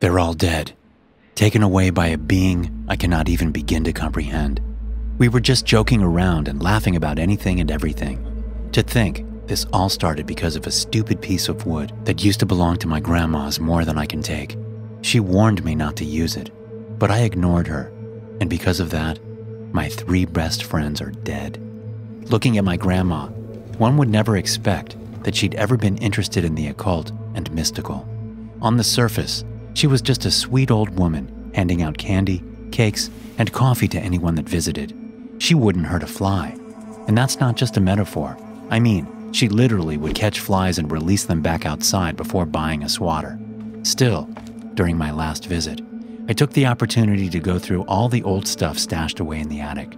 They're all dead, taken away by a being I cannot even begin to comprehend. We were just joking around and laughing about anything and everything. To think this all started because of a stupid piece of wood that used to belong to my grandma's more than I can take. She warned me not to use it, but I ignored her, and because of that, my 3 best friends are dead. Looking at my grandma, one would never expect that she'd ever been interested in the occult and mystical. On the surface, she was just a sweet old woman handing out candy, cakes, and coffee to anyone that visited. She wouldn't hurt a fly. And that's not just a metaphor. I mean, she literally would catch flies and release them back outside before buying a swatter. Still, during my last visit, I took the opportunity to go through all the old stuff stashed away in the attic.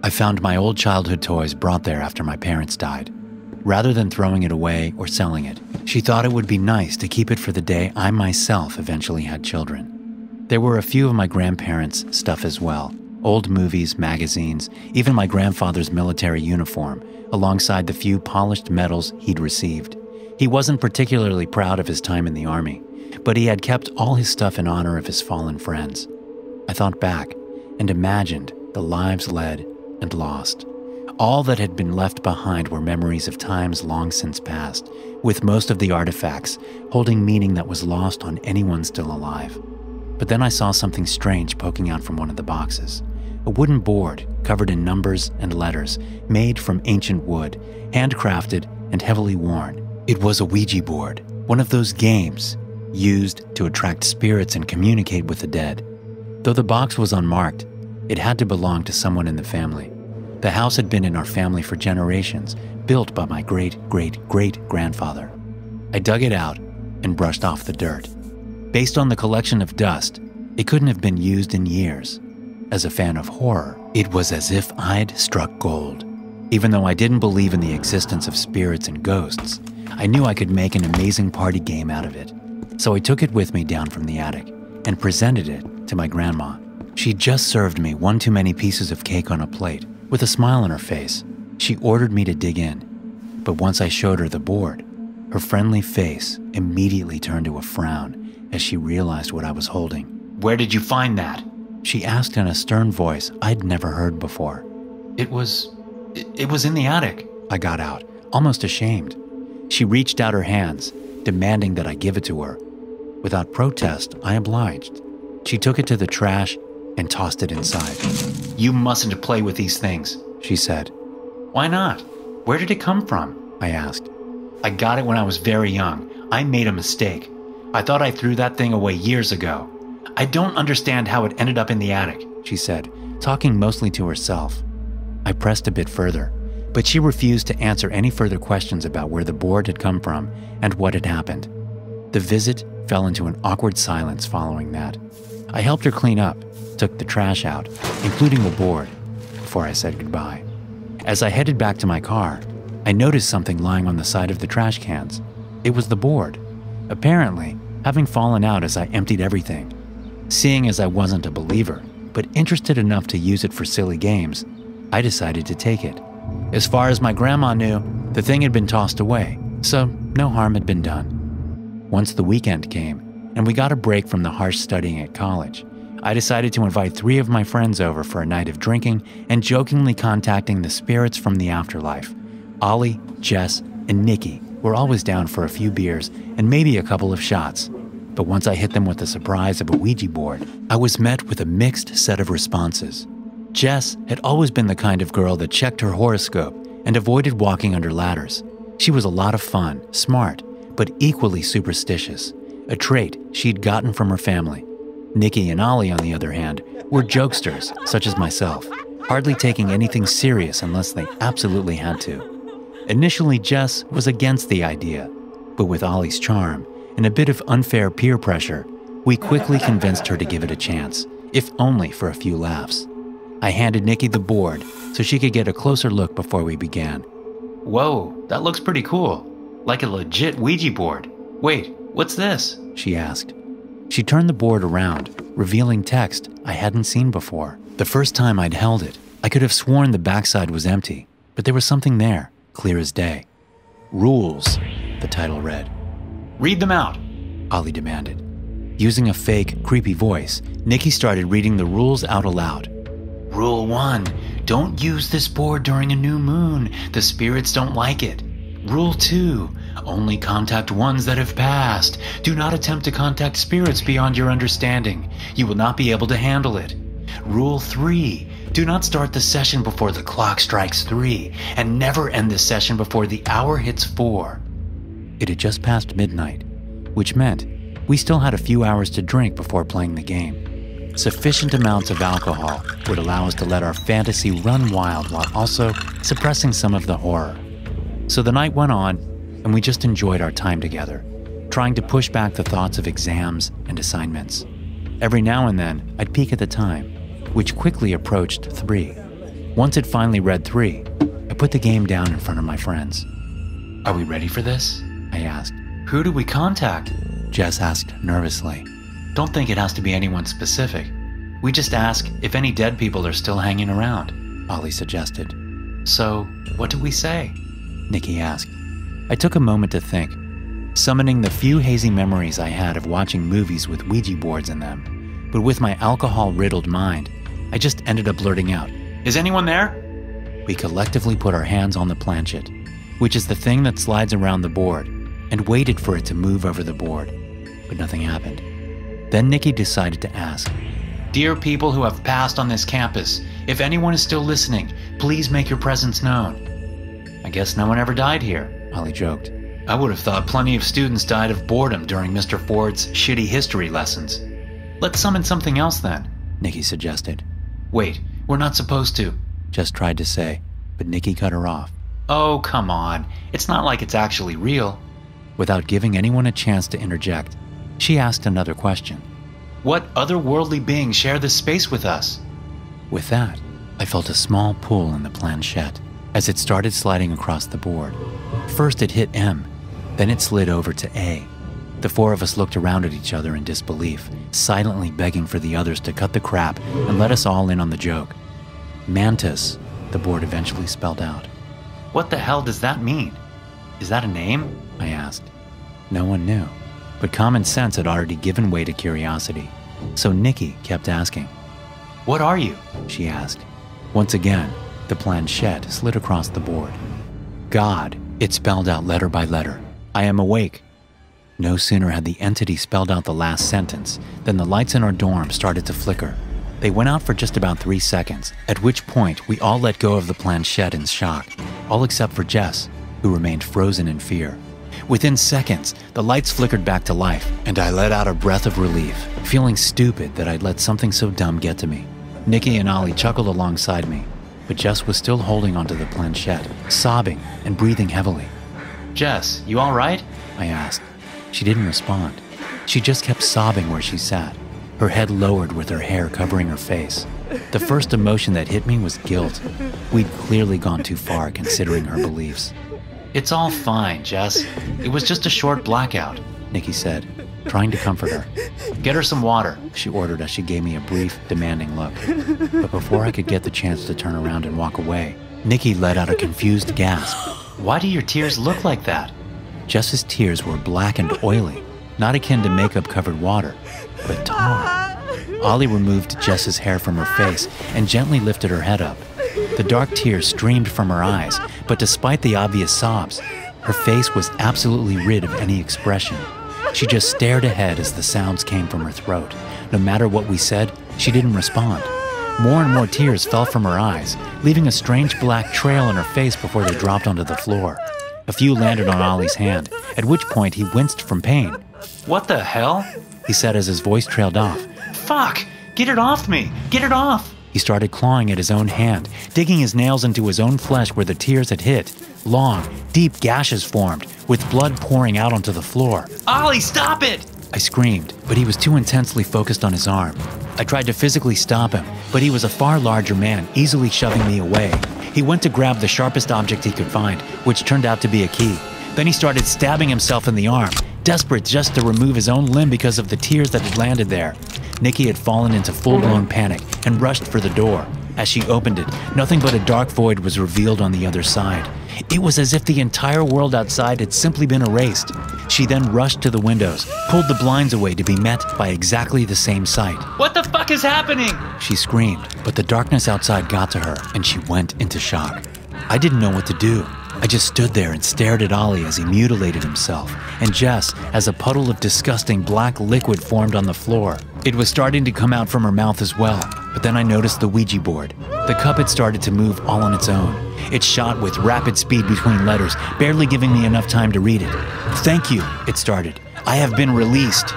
I found my old childhood toys brought there after my parents died. Rather than throwing it away or selling it, she thought it would be nice to keep it for the day I myself eventually had children. There were a few of my grandparents' stuff as well. Old movies, magazines, even my grandfather's military uniform, alongside the few polished medals he'd received. He wasn't particularly proud of his time in the army, but he had kept all his stuff in honor of his fallen friends. I thought back and imagined the lives led and lost. All that had been left behind were memories of times long since past, with most of the artifacts holding meaning that was lost on anyone still alive. But then I saw something strange poking out from one of the boxes. A wooden board covered in numbers and letters, made from ancient wood, handcrafted and heavily worn. It was a Ouija board, one of those games used to attract spirits and communicate with the dead. Though the box was unmarked, it had to belong to someone in the family. The house had been in our family for generations, built by my great-great-great-grandfather. I dug it out and brushed off the dirt. Based on the collection of dust, it couldn't have been used in years. As a fan of horror, it was as if I'd struck gold. Even though I didn't believe in the existence of spirits and ghosts, I knew I could make an amazing party game out of it. So I took it with me down from the attic and presented it to my grandma. She just served me one too many pieces of cake on a plate. With a smile on her face, she ordered me to dig in. But once I showed her the board, her friendly face immediately turned to a frown as she realized what I was holding. "Where did you find that?" she asked in a stern voice I'd never heard before. It was in the attic," I got out, almost ashamed. She reached out her hands, demanding that I give it to her. Without protest, I obliged. She took it to the trash and tossed it inside. "You mustn't play with these things," she said. "Why not? Where did it come from?" I asked. "I got it when I was very young. I made a mistake. I thought I threw that thing away years ago. I don't understand how it ended up in the attic," she said, talking mostly to herself. I pressed a bit further, but she refused to answer any further questions about where the board had come from and what had happened. The visit fell into an awkward silence following that. I helped her clean up, took the trash out, including the board, before I said goodbye. As I headed back to my car, I noticed something lying on the side of the trash cans. It was the board, apparently having fallen out as I emptied everything. Seeing as I wasn't a believer, but interested enough to use it for silly games, I decided to take it. As far as my grandma knew, the thing had been tossed away, so no harm had been done. Once the weekend came, and we got a break from the harsh studying at college, I decided to invite 3 of my friends over for a night of drinking and jokingly contacting the spirits from the afterlife. Ollie, Jess, and Nikki were always down for a few beers and maybe a couple of shots. But once I hit them with the surprise of a Ouija board, I was met with a mixed set of responses. Jess had always been the kind of girl that checked her horoscope and avoided walking under ladders. She was a lot of fun, smart, but equally superstitious, a trait she'd gotten from her family. Nikki and Ollie, on the other hand, were jokesters, such as myself, hardly taking anything serious unless they absolutely had to. Initially, Jess was against the idea, but with Ollie's charm and a bit of unfair peer pressure, we quickly convinced her to give it a chance, if only for a few laughs. I handed Nikki the board so she could get a closer look before we began. "Whoa, that looks pretty cool. Like a legit Ouija board. Wait, what's this?" she asked. She turned the board around, revealing text I hadn't seen before. The first time I'd held it, I could have sworn the backside was empty, but there was something there, clear as day. "Rules," the title read. "Read them out," Ollie demanded. Using a fake, creepy voice, Nikki started reading the rules out aloud. Rule 1. Don't use this board during a new moon. The spirits don't like it. Rule 2. Only contact ones that have passed. Do not attempt to contact spirits beyond your understanding. You will not be able to handle it. Rule 3. Do not start the session before the clock strikes 3, and never end the session before the hour hits 4. It had just passed midnight, which meant we still had a few hours to drink before playing the game. Sufficient amounts of alcohol would allow us to let our fantasy run wild while also suppressing some of the horror. So the night went on, and we just enjoyed our time together, trying to push back the thoughts of exams and assignments. Every now and then, I'd peek at the time, which quickly approached 3. Once it finally read 3, I put the game down in front of my friends. Are we ready for this? I asked. Who do we contact? Jess asked nervously. Don't think it has to be anyone specific. We just ask if any dead people are still hanging around, Ollie suggested. So, what do we say? Nikki asked. I took a moment to think, summoning the few hazy memories I had of watching movies with Ouija boards in them. But with my alcohol-riddled mind, I just ended up blurting out, Is anyone there? We collectively put our hands on the planchette, which is the thing that slides around the board, and waited for it to move over the board. But nothing happened. Then Nikki decided to ask, Dear people who have passed on this campus, if anyone is still listening, please make your presence known. I guess no one ever died here, Ollie joked. I would have thought plenty of students died of boredom during Mr. Ford's shitty history lessons. Let's summon something else then, Nikki suggested. Wait, we're not supposed to, Jess tried to say, but Nikki cut her off. Oh, come on. It's not like it's actually real. Without giving anyone a chance to interject, she asked another question. What otherworldly beings share this space with us? With that, I felt a small pull in the planchette as it started sliding across the board. First it hit M, then it slid over to A. The 4 of us looked around at each other in disbelief, silently begging for the others to cut the crap and let us all in on the joke. Mantis, the board eventually spelled out. What the hell does that mean? Is that a name? I asked. No one knew, but common sense had already given way to curiosity, so Nikki kept asking. What are you? She asked. Once again, the planchette slid across the board. God, it spelled out letter by letter. I am awake. No sooner had the entity spelled out the last sentence than the lights in our dorm started to flicker. They went out for just about 3 seconds, at which point we all let go of the planchette in shock, all except for Jess, who remained frozen in fear. Within seconds, the lights flickered back to life, and I let out a breath of relief, feeling stupid that I'd let something so dumb get to me. Nikki and Ollie chuckled alongside me, but Jess was still holding onto the planchette, sobbing and breathing heavily. Jess, you all right? I asked. She didn't respond. She just kept sobbing where she sat, her head lowered with her hair covering her face. The first emotion that hit me was guilt. We'd clearly gone too far considering her beliefs. It's all fine, Jess. It was just a short blackout, Nikki said, trying to comfort her. Get her some water, she ordered as she gave me a brief, demanding look. But before I could get the chance to turn around and walk away, Nikki let out a confused gasp. Why do your tears look like that? Jess's tears were black and oily, not akin to makeup-covered water, but tar. Ollie removed Jess's hair from her face and gently lifted her head up. The dark tears streamed from her eyes, but despite the obvious sobs, her face was absolutely rid of any expression. She just stared ahead as the sounds came from her throat. No matter what we said, she didn't respond. More and more tears fell from her eyes, leaving a strange black trail on her face before they dropped onto the floor. A few landed on Ollie's hand, at which point he winced from pain. What the hell? He said as his voice trailed off. Fuck! Get it off me! Get it off! He started clawing at his own hand, digging his nails into his own flesh where the tears had hit. Long, deep gashes formed, with blood pouring out onto the floor. Ollie, stop it! I screamed, but he was too intensely focused on his arm. I tried to physically stop him, but he was a far larger man, easily shoving me away. He went to grab the sharpest object he could find, which turned out to be a key. Then he started stabbing himself in the arm, desperate just to remove his own limb because of the tears that had landed there. Nikki had fallen into full-blown panic and rushed for the door. As she opened it, nothing but a dark void was revealed on the other side. It was as if the entire world outside had simply been erased. She She then rushed to the windows, pulled the blinds away to be met by exactly the same sight. What the fuck is happening? She screamed, but the darkness outside got to her and she went into shock. I didn't know what to do. I just stood there and stared at Ollie as he mutilated himself, and Jess as a puddle of disgusting black liquid formed on the floor. It was starting to come out from her mouth as well, but then I noticed the Ouija board. The cup had started to move all on its own. It shot with rapid speed between letters, barely giving me enough time to read it. "Thank you," it started. "I have been released."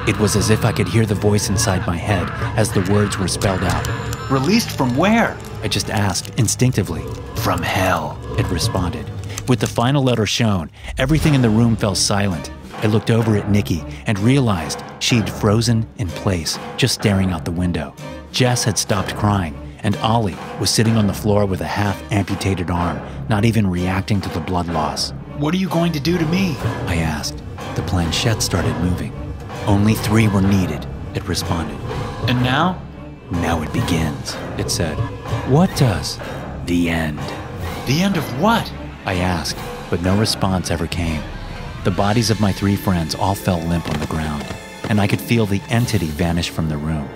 It was as if I could hear the voice inside my head as the words were spelled out. Released from where? I just asked instinctively. "From hell," it responded. With the final letter shown, everything in the room fell silent. I looked over at Nikki and realized she'd frozen in place, just staring out the window. Jess had stopped crying, and Ollie was sitting on the floor with a half-amputated arm, not even reacting to the blood loss. What are you going to do to me? I asked. The planchette started moving. "Only 3 were needed," it responded. And now? "Now it begins," it said. "What does?" "The end." The end of what? I asked, but no response ever came. The bodies of my 3 friends all fell limp on the ground, and I could feel the entity vanish from the room.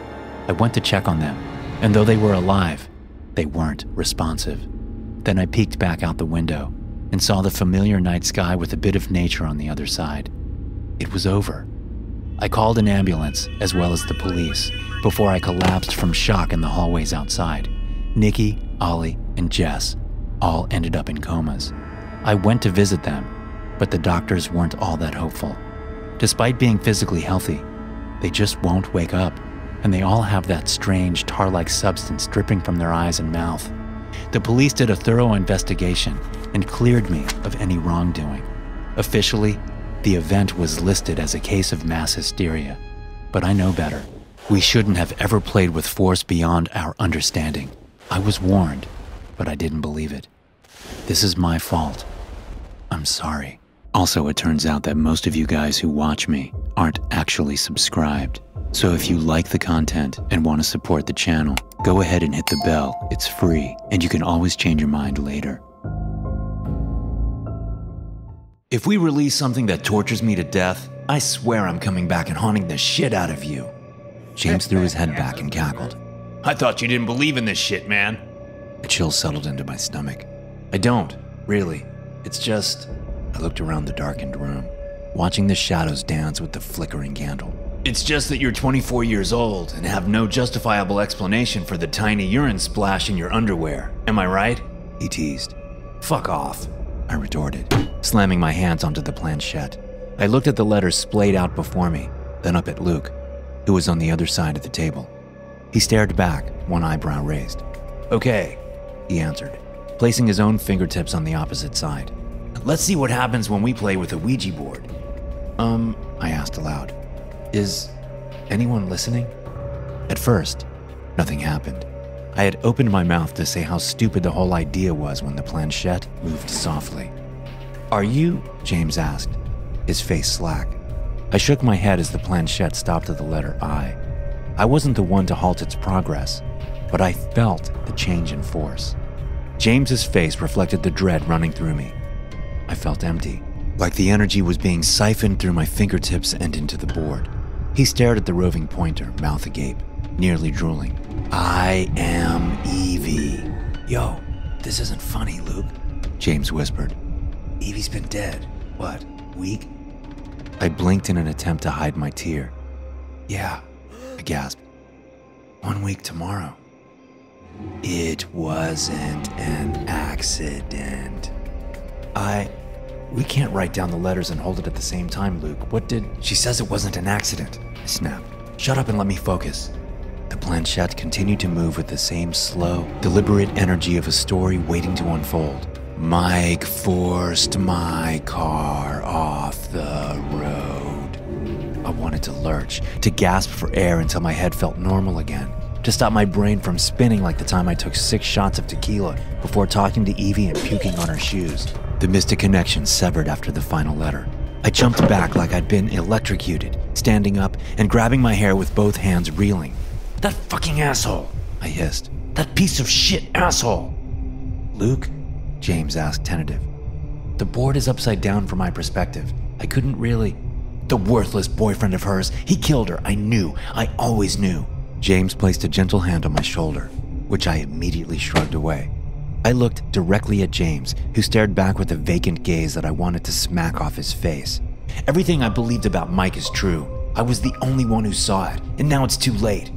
I went to check on them, and though they were alive, they weren't responsive. Then I peeked back out the window and saw the familiar night sky with a bit of nature on the other side. It was over. I called an ambulance as well as the police before I collapsed from shock in the hallways outside. Nikki, Ollie, and Jess all ended up in comas. I went to visit them, but the doctors weren't all that hopeful. Despite being physically healthy, they just won't wake up, and they all have that strange tar-like substance dripping from their eyes and mouth. The police did a thorough investigation and cleared me of any wrongdoing. Officially, the event was listed as a case of mass hysteria, but I know better. We shouldn't have ever played with force beyond our understanding. I was warned, but I didn't believe it. This is my fault. I'm sorry. Also, it turns out that most of you guys who watch me aren't actually subscribed. So if you like the content and want to support the channel, go ahead and hit the bell. It's free, and you can always change your mind later. If we release something that tortures me to death, I swear I'm coming back and haunting the shit out of you. James threw his head back and cackled. I thought you didn't believe in this shit, man. A chill settled into my stomach. I don't, really. It's just... I looked around the darkened room, watching the shadows dance with the flickering candle. It's just that you're 24 years old and have no justifiable explanation for the tiny urine splash in your underwear. Am I right? He teased. Fuck off, I retorted, slamming my hands onto the planchette. I looked at the letters splayed out before me, then up at Luke, who was on the other side of the table. He stared back, one eyebrow raised. Okay, he answered, placing his own fingertips on the opposite side. Let's see what happens when we play with a Ouija board. I asked aloud. Is anyone listening? At first, nothing happened. I had opened my mouth to say how stupid the whole idea was when the planchette moved softly. Are you? James asked, his face slack. I shook my head as the planchette stopped at the letter I. I wasn't the one to halt its progress, but I felt the change in force. James's face reflected the dread running through me. I felt empty, like the energy was being siphoned through my fingertips and into the board. He stared at the roving pointer, mouth agape, nearly drooling. I am Evie. Yo, this isn't funny, Luke, James whispered. Evie's been dead. What, week? I blinked in an attempt to hide my tear. Yeah, I gasped. 1 week tomorrow. It wasn't an accident. We can't write down the letters and hold it at the same time, Luke. What did... She says it wasn't an accident, I snapped. Shut up and let me focus. The planchette continued to move with the same slow, deliberate energy of a story waiting to unfold. Mike forced my car off the road. I wanted to lurch, to gasp for air until my head felt normal again, to stop my brain from spinning like the time I took 6 shots of tequila before talking to Evie and puking on her shoes. The mystic connection severed after the final letter. I jumped back like I'd been electrocuted, standing up and grabbing my hair with both hands, reeling. That fucking asshole, I hissed. That piece of shit asshole. Luke? James asked, tentative. The board is upside down from my perspective. I couldn't really. The worthless boyfriend of hers, he killed her. I knew. I always knew. James placed a gentle hand on my shoulder, which I immediately shrugged away. I looked directly at James, who stared back with a vacant gaze that I wanted to smack off his face. Everything I believed about Mike is true. I was the only one who saw it, and now it's too late.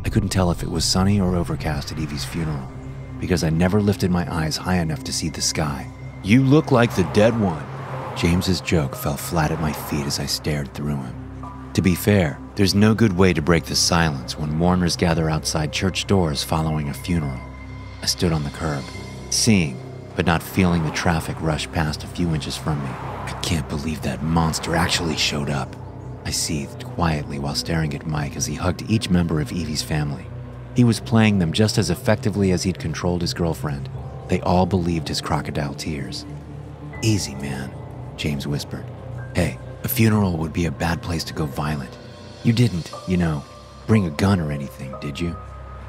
I couldn't tell if it was sunny or overcast at Evie's funeral, because I never lifted my eyes high enough to see the sky. You look like the dead one. James's joke fell flat at my feet as I stared through him. To be fair, there's no good way to break the silence when mourners gather outside church doors following a funeral. I stood on the curb, seeing, but not feeling the traffic rush past a few inches from me. I can't believe that monster actually showed up. I seethed quietly while staring at Mike as he hugged each member of Evie's family. He was playing them just as effectively as he'd controlled his girlfriend. They all believed his crocodile tears. Easy, man, James whispered. Hey, a funeral would be a bad place to go violent. You didn't, bring a gun or anything, did you?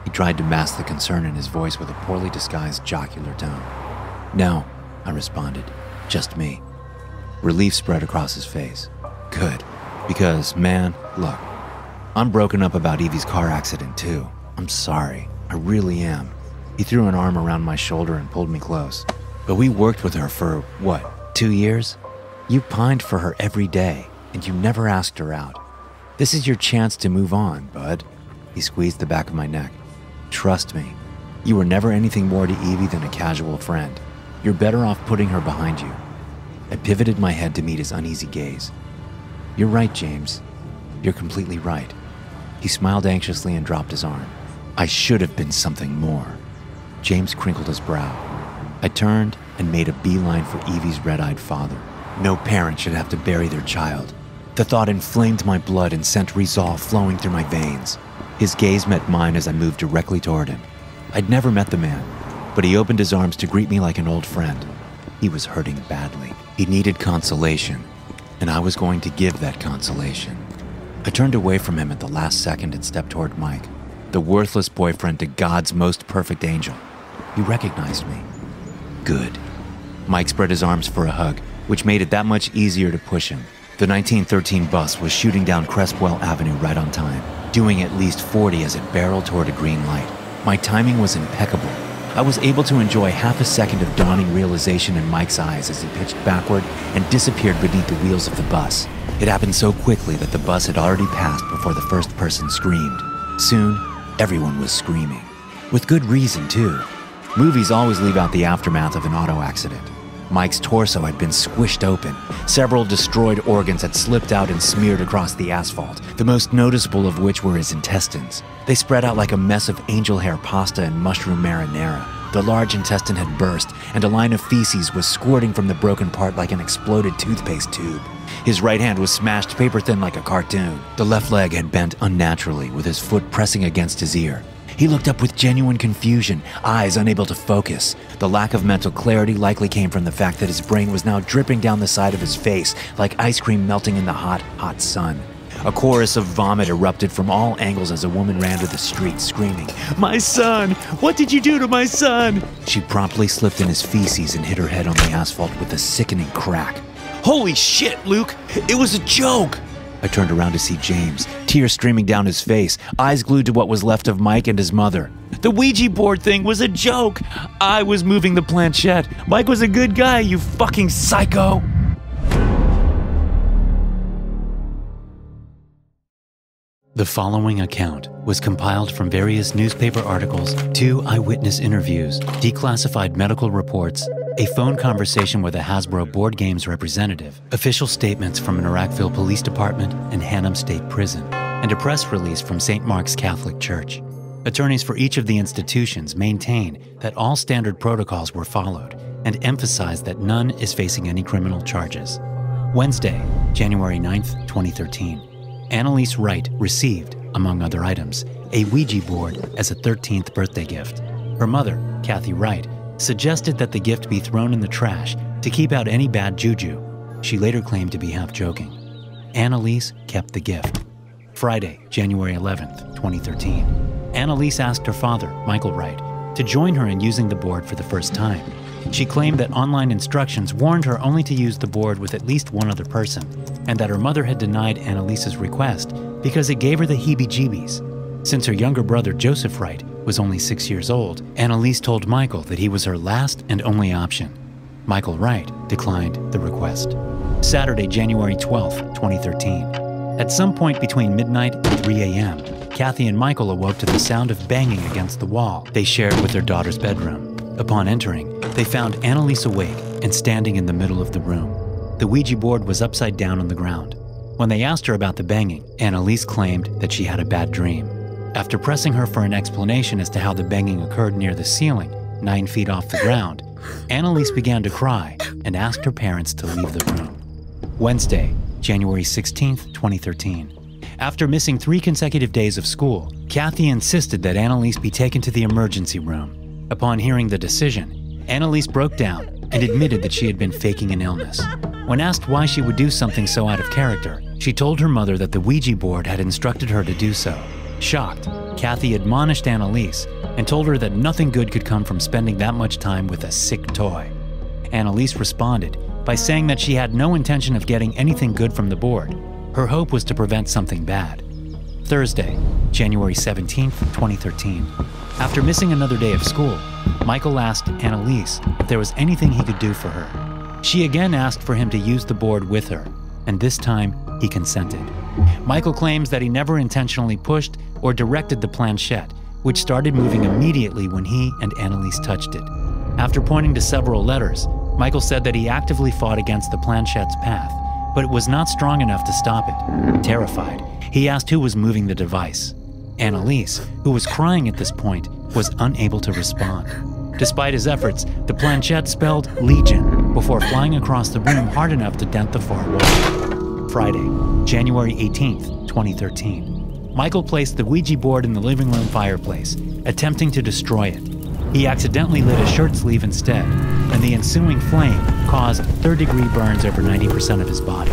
He tried to mask the concern in his voice with a poorly disguised jocular tone. No, I responded. Just me. Relief spread across his face. Good. Because, man, look, I'm broken up about Evie's car accident too. I'm sorry. I really am. He threw an arm around my shoulder and pulled me close. But we worked with her for, 2 years? You pined for her every day, and you never asked her out. This is your chance to move on, bud. He squeezed the back of my neck. Trust me, you were never anything more to Evie than a casual friend. You're better off putting her behind you. I pivoted my head to meet his uneasy gaze. You're right, James. You're completely right. He smiled anxiously and dropped his arm. I should have been something more. James crinkled his brow. I turned and made a beeline for Evie's red-eyed father. No parent should have to bury their child. The thought inflamed my blood and sent resolve flowing through my veins. His gaze met mine as I moved directly toward him. I'd never met the man, but he opened his arms to greet me like an old friend. He was hurting badly. He needed consolation, and I was going to give that consolation. I turned away from him at the last second and stepped toward Mike, the worthless boyfriend to God's most perfect angel. He recognized me. Good. Mike spread his arms for a hug, which made it that much easier to push him. The 1913 bus was shooting down Crestwell Avenue right on time, doing at least 40 as it barreled toward a green light. My timing was impeccable. I was able to enjoy half a second of dawning realization in Mike's eyes as he pitched backward and disappeared beneath the wheels of the bus. It happened so quickly that the bus had already passed before the first person screamed. Soon, everyone was screaming. With good reason, too. Movies always leave out the aftermath of an auto accident. Mike's torso had been squished open. Several destroyed organs had slipped out and smeared across the asphalt, the most noticeable of which were his intestines. They spread out like a mess of angel hair pasta and mushroom marinara. The large intestine had burst, and a line of feces was squirting from the broken part like an exploded toothpaste tube. His right hand was smashed paper-thin like a cartoon. The left leg had bent unnaturally, with his foot pressing against his ear. He looked up with genuine confusion, eyes unable to focus. The lack of mental clarity likely came from the fact that his brain was now dripping down the side of his face like ice cream melting in the hot, hot sun. A chorus of vomit erupted from all angles as a woman ran to the street, screaming, "My son! What did you do to my son?" She promptly slipped in his feces and hit her head on the asphalt with a sickening crack. "Holy shit, Luke! It was a joke!" I turned around to see James, tears streaming down his face, eyes glued to what was left of Mike and his mother. "The Ouija board thing was a joke! I was moving the planchette. Mike was a good guy, you fucking psycho!" The following account was compiled from various newspaper articles, 2 eyewitness interviews, declassified medical reports, a phone conversation with a Hasbro Board Games representative, official statements from an Iraqville Police Department and Hannum State Prison, and a press release from St. Mark's Catholic Church. Attorneys for each of the institutions maintain that all standard protocols were followed and emphasize that none is facing any criminal charges. Wednesday, January 9th, 2013. Annalise Wright received, among other items, a Ouija board as a 13th birthday gift. Her mother, Kathy Wright, suggested that the gift be thrown in the trash to keep out any bad juju. She later claimed to be half joking. Annalise kept the gift. Friday, January 11th, 2013. Annalise asked her father, Michael Wright, to join her in using the board for the first time. She claimed that online instructions warned her only to use the board with at least one other person, and that her mother had denied Annalise's request because it gave her the heebie-jeebies. Since her younger brother Joseph Wright was only 6 years old, Annalise told Michael that he was her last and only option. Michael Wright declined the request. Saturday, January 12, 2013. At some point between midnight and 3 a.m., Kathy and Michael awoke to the sound of banging against the wall they shared with their daughter's bedroom. Upon entering, they found Annalise awake and standing in the middle of the room. The Ouija board was upside down on the ground. When they asked her about the banging, Annalise claimed that she had a bad dream. After pressing her for an explanation as to how the banging occurred near the ceiling, 9 feet off the ground, Annalise began to cry and asked her parents to leave the room. Wednesday, January 16, 2013. After missing 3 consecutive days of school, Kathy insisted that Annalise be taken to the emergency room. Upon hearing the decision, Annalise broke down and admitted that she had been faking an illness. When asked why she would do something so out of character, she told her mother that the Ouija board had instructed her to do so. Shocked, Kathy admonished Annalise and told her that nothing good could come from spending that much time with a sick toy. Annalise responded by saying that she had no intention of getting anything good from the board. Her hope was to prevent something bad. Thursday, January 17, 2013. After missing another day of school, Michael asked Annalise if there was anything he could do for her. She again asked for him to use the board with her, and this time he consented. Michael claims that he never intentionally pushed or directed the planchette, which started moving immediately when he and Annalise touched it. After pointing to several letters, Michael said that he actively fought against the planchette's path, but it was not strong enough to stop it. Terrified, he asked who was moving the device. Annalise, who was crying at this point, was unable to respond. Despite his efforts, the planchette spelled Legion before flying across the room hard enough to dent the far wall. Friday, January 18, 2013. Michael placed the Ouija board in the living room fireplace, attempting to destroy it. He accidentally lit a shirt sleeve instead, and the ensuing flame caused third-degree burns over 90% of his body.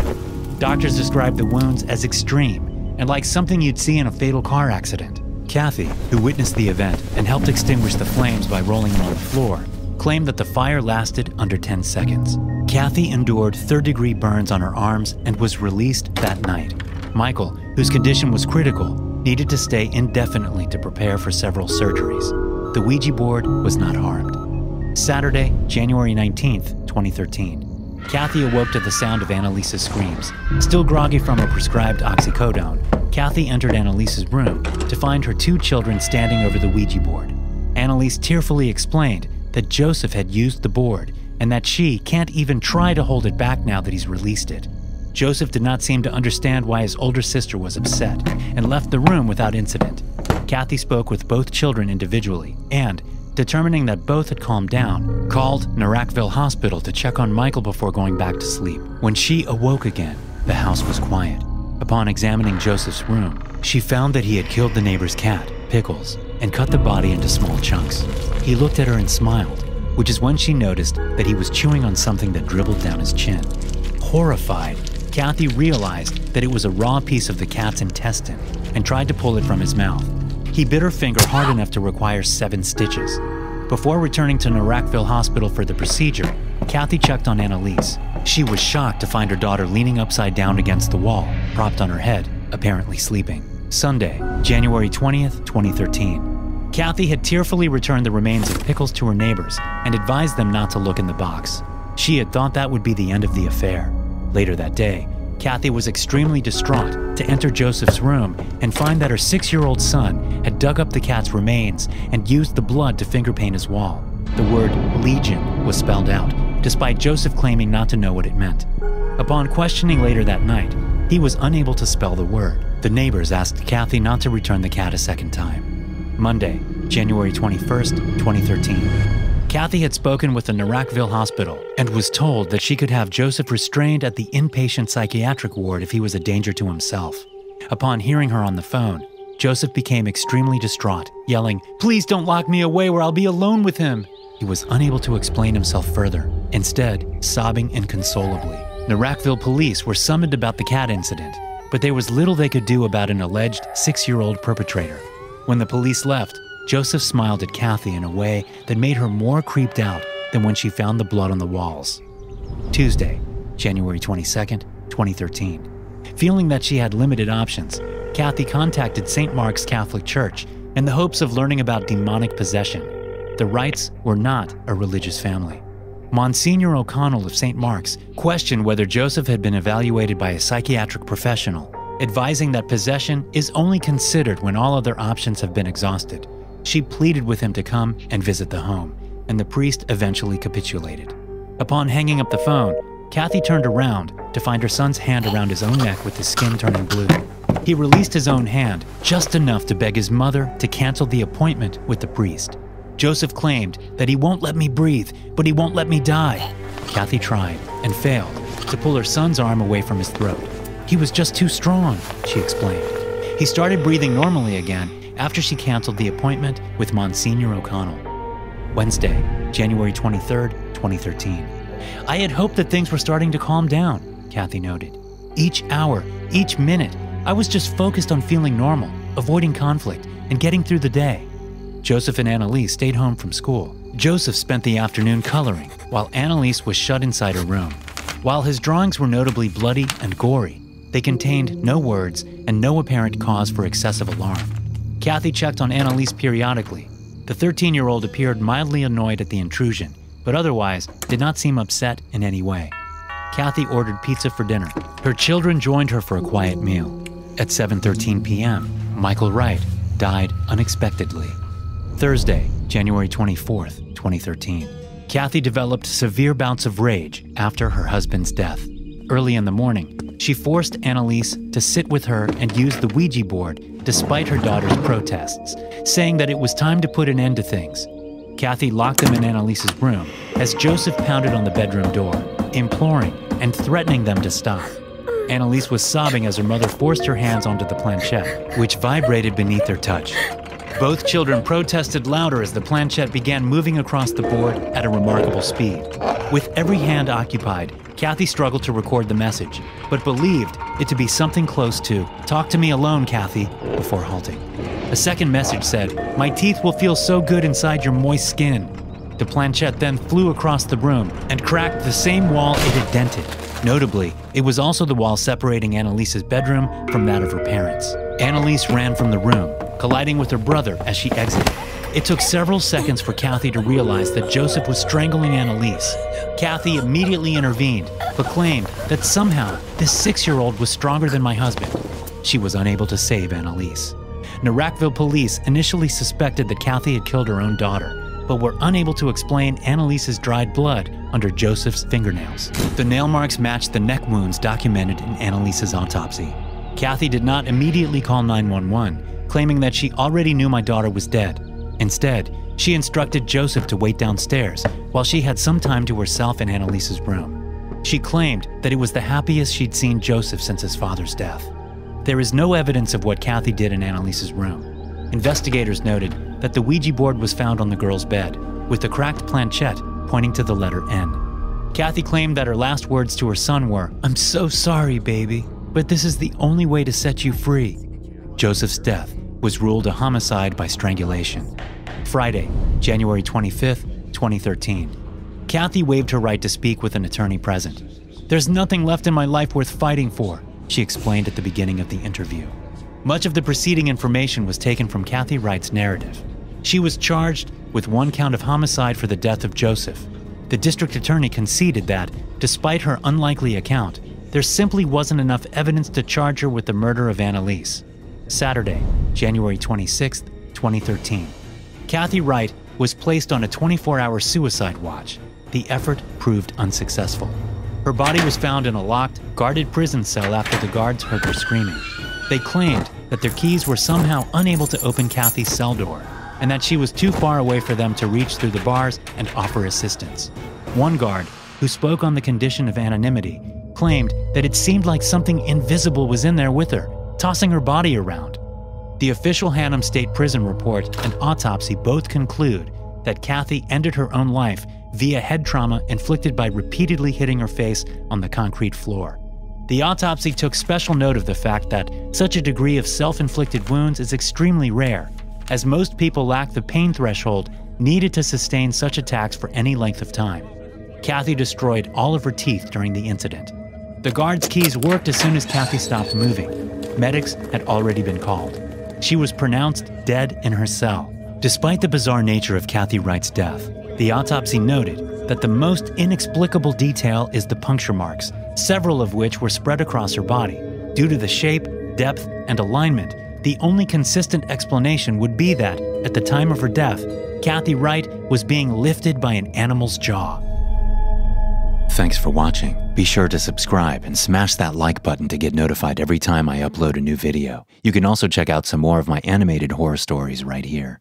Doctors described the wounds as extreme and like something you'd see in a fatal car accident. Kathy, who witnessed the event and helped extinguish the flames by rolling him on the floor, claimed that the fire lasted under 10 seconds. Kathy endured third-degree burns on her arms and was released that night. Michael, whose condition was critical, needed to stay indefinitely to prepare for several surgeries. The Ouija board was not harmed. Saturday, January 19th, 2013. Kathy awoke to the sound of Annalise's screams. Still groggy from her prescribed oxycodone, Kathy entered Annalise's room to find her 2 children standing over the Ouija board. Annalise tearfully explained that Joseph had used the board and that she can't even try to hold it back now that he's released it. Joseph did not seem to understand why his older sister was upset and left the room without incident. Kathy spoke with both children individually and, determining that both had calmed down, called NoSleep Hospital to check on Michael before going back to sleep. When she awoke again, the house was quiet. Upon examining Joseph's room, she found that he had killed the neighbor's cat, Pickles, and cut the body into small chunks. He looked at her and smiled, which is when she noticed that he was chewing on something that dribbled down his chin. Horrified, Kathy realized that it was a raw piece of the cat's intestine and tried to pull it from his mouth. He bit her finger hard enough to require 7 stitches. Before returning to REQUIEM Hospital for the procedure, Kathy checked on Annalise. She was shocked to find her daughter leaning upside down against the wall, propped on her head, apparently sleeping. Sunday, January 20th, 2013. Kathy had tearfully returned the remains of Pickles to her neighbors and advised them not to look in the box. She had thought that would be the end of the affair. Later that day, Kathy was extremely distraught to enter Joseph's room and find that her 6-year-old son had dug up the cat's remains and used the blood to finger paint his wall. The word Legion was spelled out, despite Joseph claiming not to know what it meant. Upon questioning later that night, he was unable to spell the word. The neighbors asked Kathy not to return the cat a second time. Monday, January 21st, 2013. Kathy had spoken with the REQUIEM Hospital and was told that she could have Joseph restrained at the inpatient psychiatric ward if he was a danger to himself. Upon hearing her on the phone, Joseph became extremely distraught, yelling, "Please don't lock me away where I'll be alone with him." He was unable to explain himself further, instead sobbing inconsolably. REQUIEM police were summoned about the cat incident, but there was little they could do about an alleged 6-year-old perpetrator. When the police left, Joseph smiled at Kathy in a way that made her more creeped out than when she found the blood on the walls. Tuesday, January 22nd, 2013. Feeling that she had limited options, Kathy contacted St. Mark's Catholic Church in the hopes of learning about demonic possession. The Wrights were not a religious family. Monsignor O'Connell of St. Mark's questioned whether Joseph had been evaluated by a psychiatric professional, advising that possession is only considered when all other options have been exhausted. She pleaded with him to come and visit the home, and the priest eventually capitulated. Upon hanging up the phone, Kathy turned around to find her son's hand around his own neck with his skin turning blue. He released his own hand just enough to beg his mother to cancel the appointment with the priest. Joseph claimed that he won't let me breathe, but he won't let me die. Kathy tried and failed to pull her son's arm away from his throat. He was just too strong, she explained. He started breathing normally again after she canceled the appointment with Monsignor O'Connell. Wednesday, January 23rd, 2013. I had hoped that things were starting to calm down, Kathy noted. Each hour, each minute, I was just focused on feeling normal, avoiding conflict, and getting through the day. Joseph and Annalise stayed home from school. Joseph spent the afternoon coloring, while Annalise was shut inside her room. While his drawings were notably bloody and gory, they contained no words and no apparent cause for excessive alarm. Kathy checked on Annalise periodically. The 13-year-old appeared mildly annoyed at the intrusion, but otherwise did not seem upset in any way. Kathy ordered pizza for dinner. Her children joined her for a quiet meal. At 7:13 p.m., Michael Wright died unexpectedly. Thursday, January 24th, 2013. Kathy developed severe bouts of rage after her husband's death. Early in the morning, she forced Annalise to sit with her and use the Ouija board despite her daughter's protests, saying that it was time to put an end to things. Kathy locked them in Annalise's room as Joseph pounded on the bedroom door, imploring and threatening them to stop. Annalise was sobbing as her mother forced her hands onto the planchette, which vibrated beneath their touch. Both children protested louder as the planchette began moving across the board at a remarkable speed. With every hand occupied, Kathy struggled to record the message, but believed it to be something close to, "Talk to me alone, Kathy," before halting. A second message said, "My teeth will feel so good inside your moist skin." The planchette then flew across the room and cracked the same wall it had dented. Notably, it was also the wall separating Annalise's bedroom from that of her parents. Annalise ran from the room, colliding with her brother as she exited. It took several seconds for Kathy to realize that Joseph was strangling Annalise. Kathy immediately intervened, but claimed that somehow this 6-year-old was stronger than my husband. She was unable to save Annalise. Norakville police initially suspected that Kathy had killed her own daughter, but were unable to explain Annalise's dried blood under Joseph's fingernails. The nail marks matched the neck wounds documented in Annalise's autopsy. Kathy did not immediately call 911, claiming that she already knew my daughter was dead. Instead, she instructed Joseph to wait downstairs while she had some time to herself in Annalise's room. She claimed that it was the happiest she'd seen Joseph since his father's death. There is no evidence of what Kathy did in Annalise's room. Investigators noted that the Ouija board was found on the girl's bed, with the cracked planchette pointing to the letter N. Kathy claimed that her last words to her son were, "I'm so sorry, baby, but this is the only way to set you free." Joseph's death was ruled a homicide by strangulation. Friday, January 25th, 2013. Kathy waived her right to speak with an attorney present. "There's nothing left in my life worth fighting for," she explained at the beginning of the interview. Much of the preceding information was taken from Kathy Wright's narrative. She was charged with 1 count of homicide for the death of Joseph. The district attorney conceded that, despite her unlikely account, there simply wasn't enough evidence to charge her with the murder of Annalise. Saturday, January 26th, 2013. Kathy Wright was placed on a 24-hour suicide watch. The effort proved unsuccessful. Her body was found in a locked, guarded prison cell after the guards heard her screaming. They claimed that their keys were somehow unable to open Kathy's cell door, and that she was too far away for them to reach through the bars and offer assistance. One guard, who spoke on the condition of anonymity, claimed that it seemed like something invisible was in there with her, tossing her body around. The official Hannum State Prison report and autopsy both conclude that Kathy ended her own life via head trauma inflicted by repeatedly hitting her face on the concrete floor. The autopsy took special note of the fact that such a degree of self-inflicted wounds is extremely rare, as most people lack the pain threshold needed to sustain such attacks for any length of time. Kathy destroyed all of her teeth during the incident. The guard's keys worked as soon as Kathy stopped moving. Medics had already been called. She was pronounced dead in her cell. Despite the bizarre nature of Kathy Wright's death, the autopsy noted that the most inexplicable detail is the puncture marks, several of which were spread across her body. Due to the shape, depth, and alignment, the only consistent explanation would be that, at the time of her death, Kathy Wright was being lifted by an animal's jaw. Thanks for watching. Be sure to subscribe and smash that like button to get notified every time I upload a new video. You can also check out some more of my animated horror stories right here.